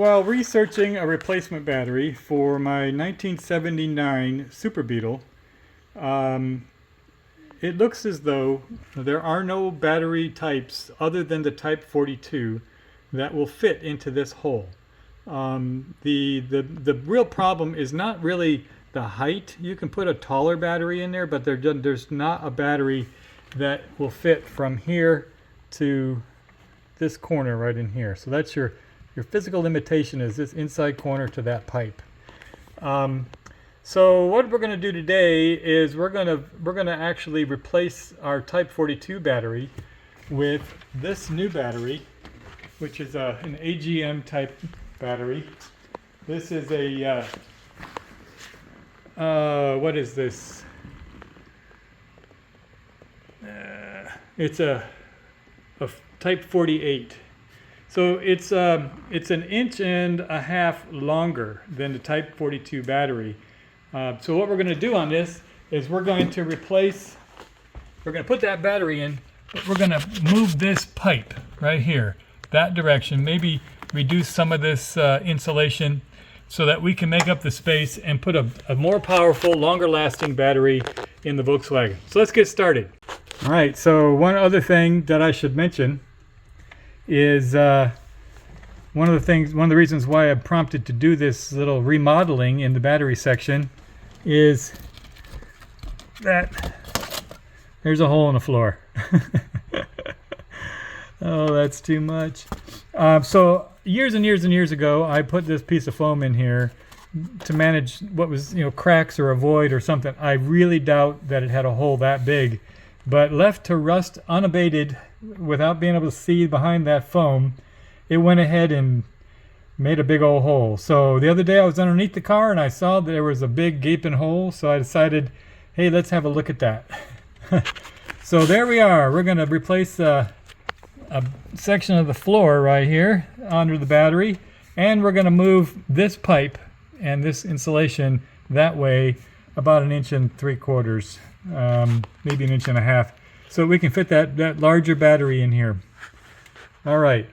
while researching a replacement battery for my 1979 Super Beetle, it looks as though there are no battery types other than the Type 42 that will fit into this hole. The real problem is not really the height. You can put a taller battery in there, but there's not a battery that will fit from here to this corner right in here. So that's your physical limitation, is this inside corner to that pipe. So what we're going to do today is we're going to actually replace our Type 42 battery with this new battery, which is an AGM type battery. This is a what is this? It's a Type 48. So it's an 1.5 inches longer than the Type 42 battery. So what we're going to do on this is we're going to put that battery in, but we're going to move this pipe right here, that direction, maybe reduce some of this insulation so that we can make up the space and put a more powerful, longer lasting battery in the Volkswagen. So let's get started. All right, so one other thing that I should mention is one of the reasons why I'm prompted to do this little remodeling in the battery section is that there's a hole in the floor. Oh, that's too much. So years and years and years ago, I put this piece of foam in here to manage what was, cracks or a void or something. I really doubt that it had a hole that big, but left to rust unabated without being able to see behind that foam, it went ahead and made a big old hole. So the other day I was underneath the car and I saw that there was a big gaping hole, so I decided, hey, let's have a look at that. So there we are. We're going to replace a section of the floor right here under the battery, and we're going to move this pipe and this insulation that way about 1.75 inches, maybe 1.5 inches, so we can fit that larger battery in here. All right,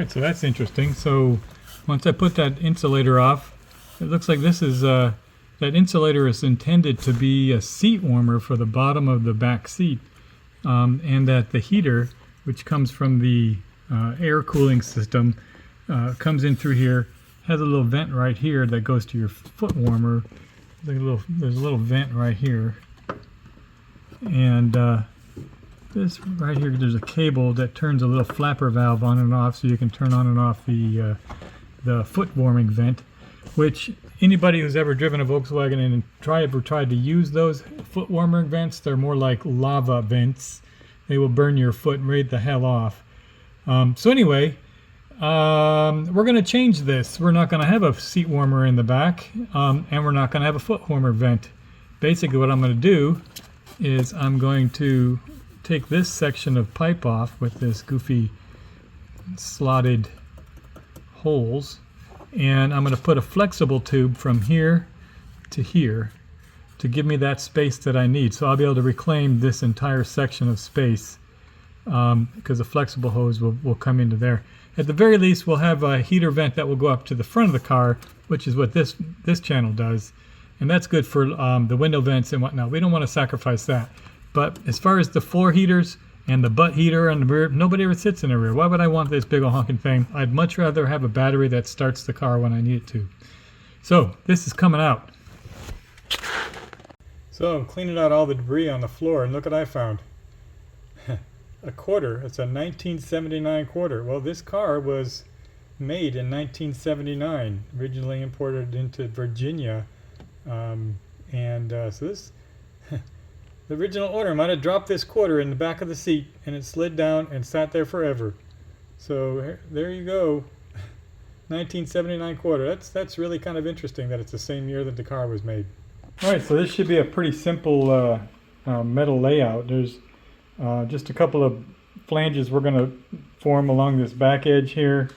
so that's interesting. So once I put that insulator off, it looks like this is that insulator is intended to be a seat warmer for the bottom of the back seat, and that the heater, which comes from the air cooling system, comes in through here, has a little vent right here that goes to your foot warmer. There's a little vent right here, and this right here, there's a cable that turns a little flapper valve on and off, so you can turn on and off the foot warming vent, which anybody who's ever driven a Volkswagen and ever tried to use those foot warmer vents, they're more like lava vents. They will burn your foot right the hell off. So anyway, we're going to change this. We're not going to have a seat warmer in the back, and we're not going to have a foot warmer vent. Basically what I'm going to do is I'm going to take this section of pipe off with this goofy slotted holes, and I'm going to put a flexible tube from here to here to give me that space that I need. So I'll be able to reclaim this entire section of space, because the flexible hose will come into there. At the very least, we'll have a heater vent that will go up to the front of the car, which is what this channel does, and that's good for the window vents and whatnot. We don't want to sacrifice that. But as far as the floor heaters and the butt heater on the rear, nobody ever sits in the rear. Why would I want this big old honking thing? I'd much rather have a battery that starts the car when I need it to. So this is coming out. So I'm cleaning out all the debris on the floor, and look what I found. A quarter. It's a 1979 quarter. Well, this car was made in 1979, originally imported into Virginia, so this the original owner might have dropped this quarter in the back of the seat, and it slid down and sat there forever. So there you go. 1979 quarter. That's really kind of interesting that it's the same year that the car was made. All right, so this should be a pretty simple metal layout. There's just a couple of flanges we're going to form along this back edge here,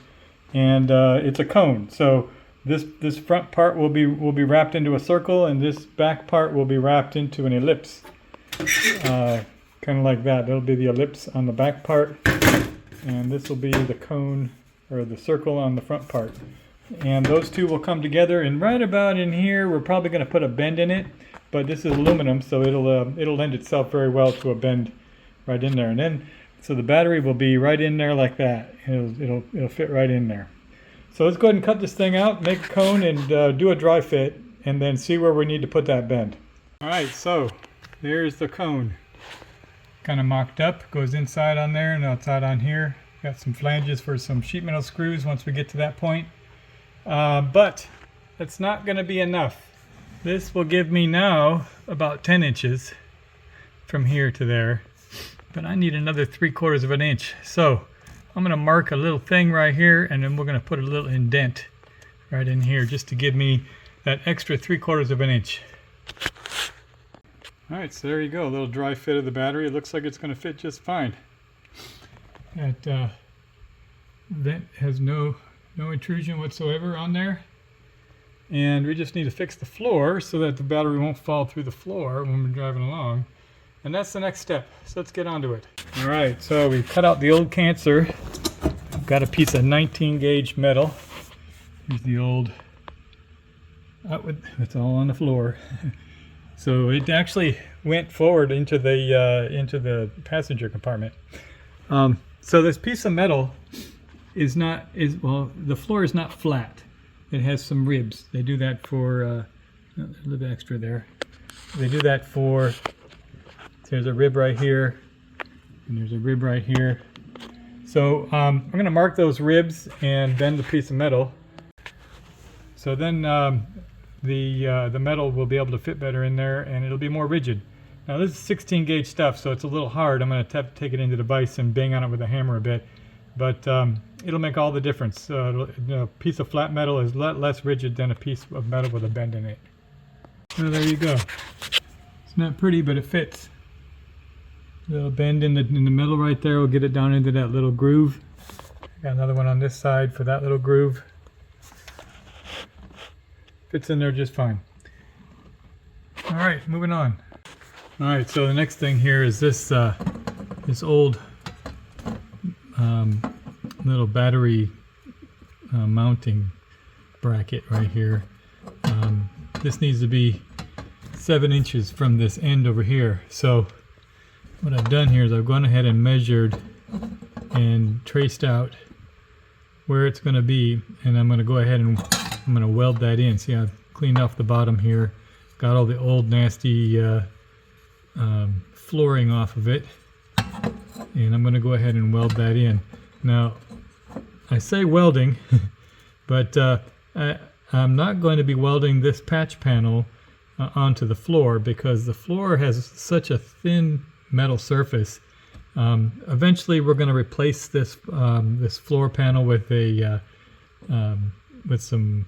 and it's a cone. So this front part will be wrapped into a circle, and this back part will be wrapped into an ellipse, kind of like that. That'll be the ellipse on the back part, and this will be the cone or the circle on the front part. And those two will come together, and right about in here we're probably going to put a bend in it, but this is aluminum, so it'll lend itself very well to a bend right in there. And then so the battery will be right in there like that. It'll fit right in there. So let's go ahead and cut this thing out, make a cone, and do a dry fit, and then see where we need to put that bend. All right, so there's the cone. Kind of mocked up, goes inside on there and outside on here. Got some flanges for some sheet metal screws once we get to that point. But that's not going to be enough. This will give me now about 10 inches from here to there, but I need another 3/4 of an inch. So I'm going to mark a little thing right here, and then we're going to put a little indent right in here just to give me that extra 3/4 of an inch. All right, so there you go, a little dry fit of the battery. It looks like it's going to fit just fine. That vent has no intrusion whatsoever on there. And we just need to fix the floor so that the battery won't fall through the floor when we're driving along. And that's the next step. So let's get on to it. All right, so we cut out the old cancer. I've got a piece of 19 gauge metal. Here's the old, it's all on the floor. So it actually went forward into the passenger compartment. So this piece of metal the floor is not flat. It has some ribs. They do that for a little extra there. They do that for, there's a rib right here, and there's a rib right here. So I'm going to mark those ribs and bend the piece of metal. So then the metal will be able to fit better in there, and it'll be more rigid. Now this is 16 gauge stuff, so it's a little hard. I'm going to have to take it into the vise and bang on it with a hammer a bit, but it'll make all the difference. A piece of flat metal is a lot less rigid than a piece of metal with a bend in it. So there you go. It's not pretty, but it fits. A little bend in the middle right there will get it down into that little groove. Got another one on this side for that little groove. Fits in there just fine. All right, moving on. All right, so the next thing here is this old little battery mounting bracket right here. This needs to be 7 inches from this end over here. So what I've done here is I've gone ahead and measured and traced out where it's going to be, and I'm going to go ahead and I'm going to weld that in. See, I've cleaned off the bottom here, got all the old nasty flooring off of it, and I'm going to go ahead and weld that in. Now I say welding but I'm not going to be welding this patch panel onto the floor, because the floor has such a thin metal surface. Eventually we're going to replace this this floor panel with a with some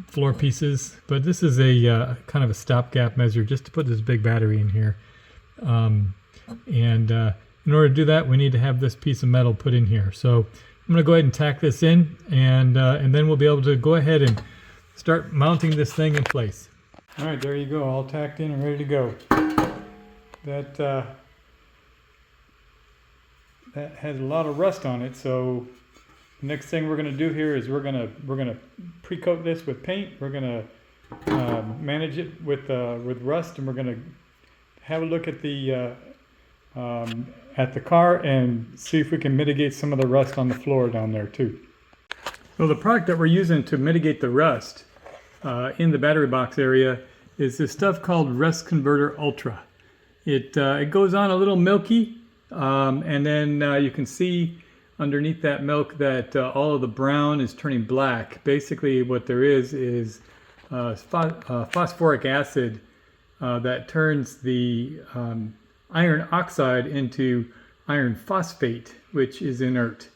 floor pieces, but this is a kind of a stopgap measure just to put this big battery in here. In order to do that, we need to have this piece of metal put in here. So I'm going to go ahead and tack this in, and then we'll be able to go ahead and start mounting this thing in place. All right, there you go, all tacked in and ready to go. That has a lot of rust on it, so the next thing we're going to do here is we're going to pre-coat this with paint. We're going to manage it with rust, and we're going to have a look at the car and see if we can mitigate some of the rust on the floor down there too. Well, the product that we're using to mitigate the rust in the battery box area is this stuff called Rust Converter Ultra. It goes on a little milky, and then you can see underneath that milk that all of the brown is turning black. Basically what there is phosphoric acid that turns the iron oxide into iron phosphate, which is inert.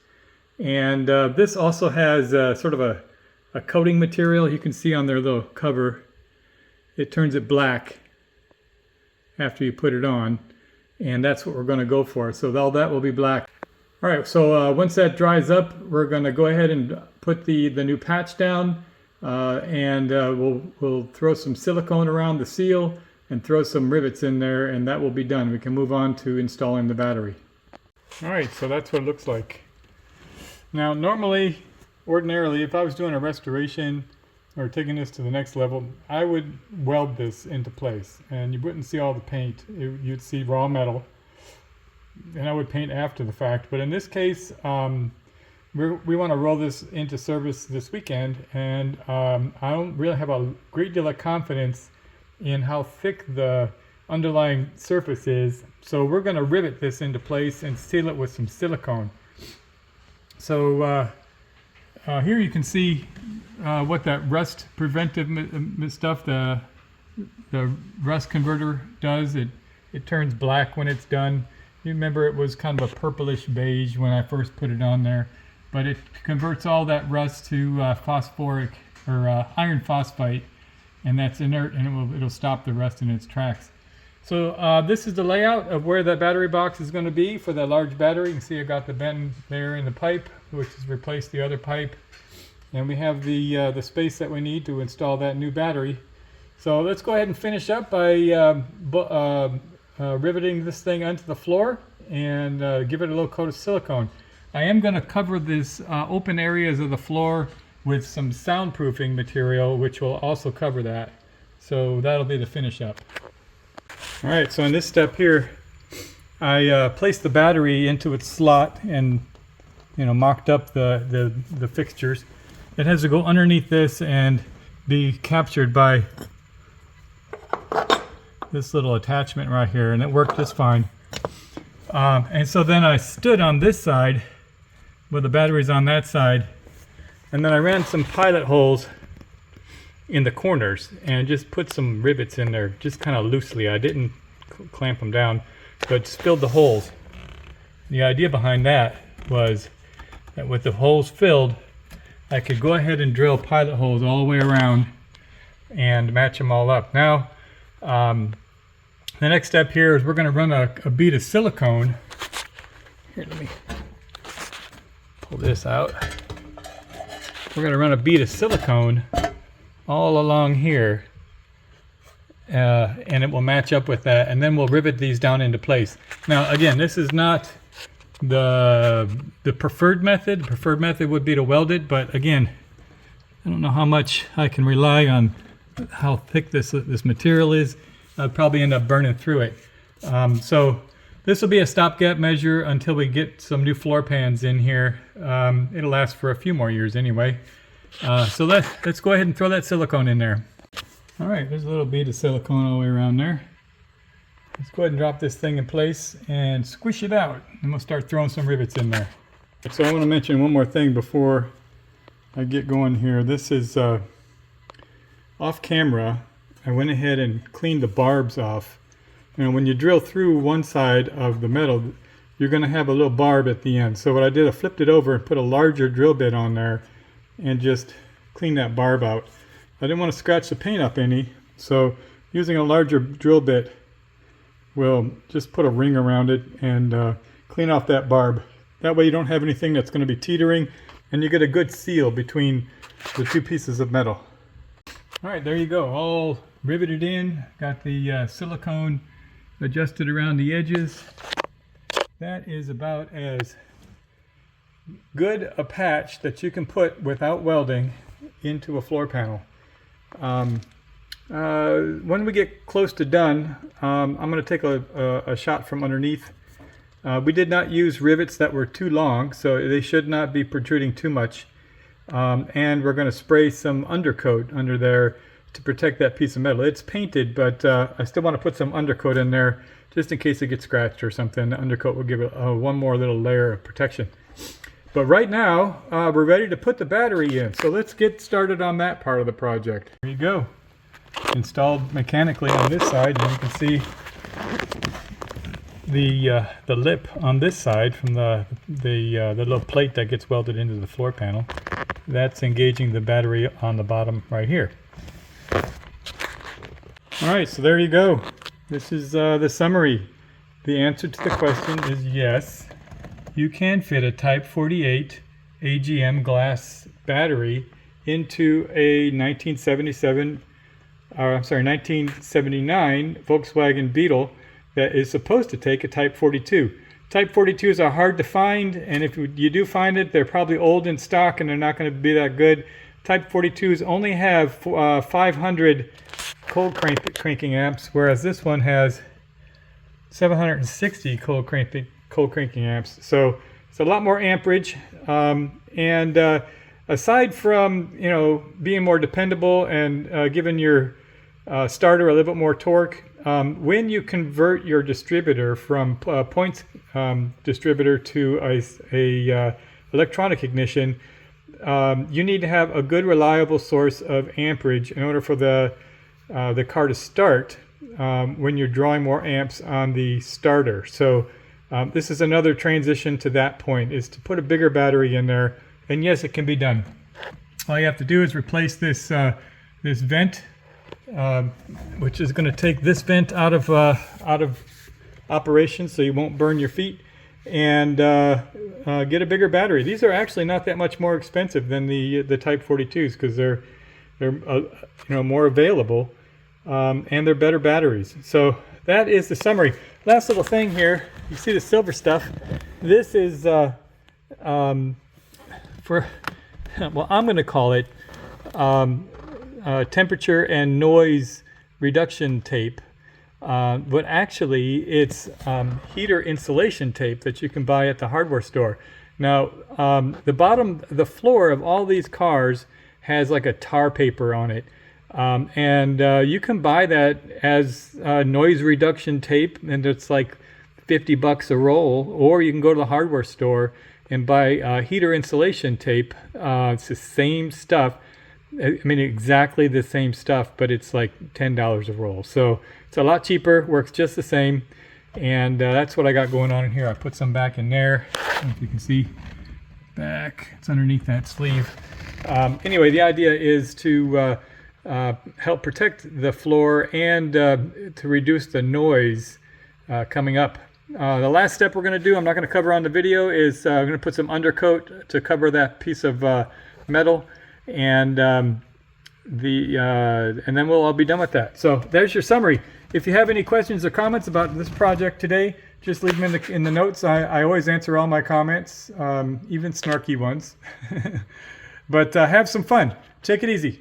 And this also has sort of a coating material. You can see on their little cover, it turns it black after you put it on, and that's what we're going to go for. So all that will be black. All right, so once that dries up, we're going to go ahead and put the new patch down, and we'll throw some silicone around the seal and throw some rivets in there, and that will be done. We can move on to installing the battery. All right, so that's what it looks like. Now ordinarily, if I was doing a restoration or taking this to the next level, I would weld this into place, and you wouldn't see all the paint. You'd see raw metal, and I would paint after the fact. But in this case, we want to roll this into service this weekend, and I don't really have a great deal of confidence in how thick the underlying surface is, so we're going to rivet this into place and seal it with some silicone. So here you can see what that rust preventive stuff, the rust converter does. It turns black when it's done. You remember it was kind of a purplish beige when I first put it on there, but it converts all that rust to phosphoric or iron phosphite, and that's inert, and it'll stop the rust in its tracks. So this is the layout of where the battery box is going to be for that large battery. You can see I got the bend there in the pipe, which has replaced the other pipe, and we have the space that we need to install that new battery. So let's go ahead and finish up by riveting this thing onto the floor and give it a little coat of silicone. I am going to cover this open areas of the floor with some soundproofing material, which will also cover that. So that'll be the finish up. All right, so in this step here, I placed the battery into its slot and mocked up the fixtures. It has to go underneath this and be captured by this little attachment right here, and it worked just fine. And so then I stood on this side with the batteries on that side, and then I ran some pilot holes in the corners and just put some rivets in there, just kind of loosely. I didn't clamp them down, but just filled the holes. The idea behind that was that with the holes filled, I could go ahead and drill pilot holes all the way around and match them all up. Now, the next step here is we're going to run a bead of silicone. Here, let me pull this out. We're going to run a bead of silicone all along here, and it will match up with that, and then we'll rivet these down into place. Now again, this is not the preferred method. The preferred method would be to weld it, but again, I don't know how much I can rely on how thick this material is. I'll probably end up burning through it. So this will be a stopgap measure until we get some new floor pans in here. It'll last for a few more years anyway. So let's go ahead and throw that silicone in there. All right, there's a little bead of silicone all the way around there. Let's go ahead and drop this thing in place and squish it out, and we'll start throwing some rivets in there. So I want to mention one more thing before I get going here. This is off camera. I went ahead and cleaned the barbs off. When you drill through one side of the metal, you're going to have a little barb at the end. So what I did, I flipped it over and put a larger drill bit on there and just clean that barb out. I didn't want to scratch the paint up any, so using a larger drill bit will just put a ring around it and clean off that barb. That way you don't have anything that's going to be teetering, and you get a good seal between the two pieces of metal. All right, there you go, all riveted in. Got the silicone adjusted around the edges. That is about as good a patch that you can put without welding into a floor panel. When we get close to done, I'm going to take a shot from underneath. We did not use rivets that were too long, so they should not be protruding too much. And we're going to spray some undercoat under there to protect that piece of metal. It's painted, but I still want to put some undercoat in there just in case it gets scratched or something. The undercoat will give it one more little layer of protection. But right now, we're ready to put the battery in. So let's get started on that part of the project. There you go. Installed mechanically on this side, and you can see the lip on this side from the little plate that gets welded into the floor panel. That's engaging the battery on the bottom right here. All right, so there you go. This is the summary. The answer to the question is yes. You can fit a Type 48 AGM glass battery into a 1979 Volkswagen Beetle that is supposed to take a Type 42. Type 42s are hard to find, and if you do find it, they're probably old in stock and they're not going to be that good. Type 42s only have 500 cold cranking amps, whereas this one has 760 cold cranking amps. So it's a lot more amperage, and aside from, you know, being more dependable and giving your starter a little bit more torque, when you convert your distributor from points distributor to a electronic ignition, you need to have a good reliable source of amperage in order for the car to start when you're drawing more amps on the starter. So this is another transition to that point, is to put a bigger battery in there. And yes, it can be done. All you have to do is replace this this vent, which is going to take this vent out of operation, so you won't burn your feet, and get a bigger battery. These are actually not that much more expensive than the Type 42s, because they're you know, more available, and they're better batteries. So that is the summary. Last little thing here, you see the silver stuff. This is for, well, I'm going to call it temperature and noise reduction tape, but actually it's heater insulation tape that you can buy at the hardware store. Now, the floor of all these cars has like a tar paper on it, and you can buy that as noise reduction tape, and it's like $50 a roll, or you can go to the hardware store and buy heater insulation tape. It's the same stuff. I mean, exactly the same stuff, but it's like $10 a roll. So it's a lot cheaper, works just the same. And that's what I got going on in here. I put some back in there. I don't know if you can see back. It's underneath that sleeve. Anyway, the idea is to help protect the floor and to reduce the noise coming up. The last step we're going to do, I'm not going to cover on the video, is I'm going to put some undercoat to cover that piece of metal, and then I'll be done with that. So there's your summary. If you have any questions or comments about this project today, just leave them in the notes. I always answer all my comments, even snarky ones. But have some fun. Take it easy.